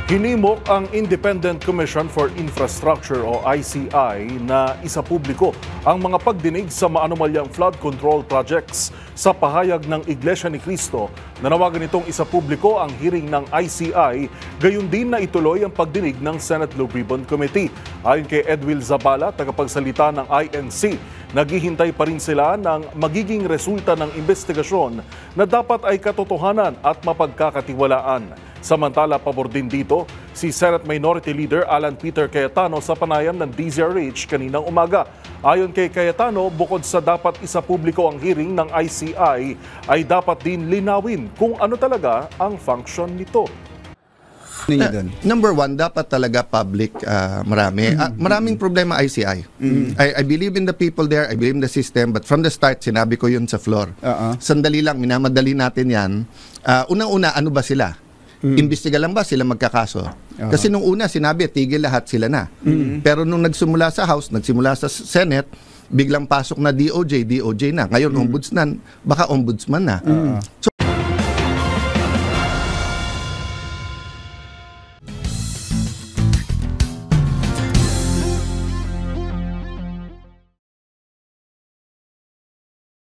Hinimok ang Independent Commission for Infrastructure o ICI na isapubliko ang mga pagdinig sa maanumalyang flood control projects sa pahayag ng Iglesia ni Cristo. Nanawagan itong isapubliko ang hearing ng ICI, gayon din na ituloy ang pagdinig ng Senate Blue Ribbon Committee. Ayon kay Edwil Zabala, tagapagsalita ng INC, naghihintay pa rin sila ng magiging resulta ng investigasyon na dapat ay katotohanan at mapagkakatiwalaan. Samantala, pabor din dito si Senate Minority Leader Alan Peter Cayetano sa panayam ng DZRH kaninang umaga. Ayon kay Cayetano, bukod sa dapat isapubliko ang hearing ng ICI, ay dapat din linawin kung ano talaga ang function nito. Number one, dapat talaga public, marami. Maraming problema ICI. I believe in the people there, I believe in the system, but from the start, sinabi ko yun sa floor. Sandali lang, minamadali natin yan. Unang-una, ano ba sila? Imbestiga lang ba sila magkakaso? Kasi nung una, sinabi, tigil lahat sila na. Pero nung nagsimula sa House, nagsimula sa Senate, biglang pasok na DOJ na. Ngayon, ombudsman, baka ombudsman na. So,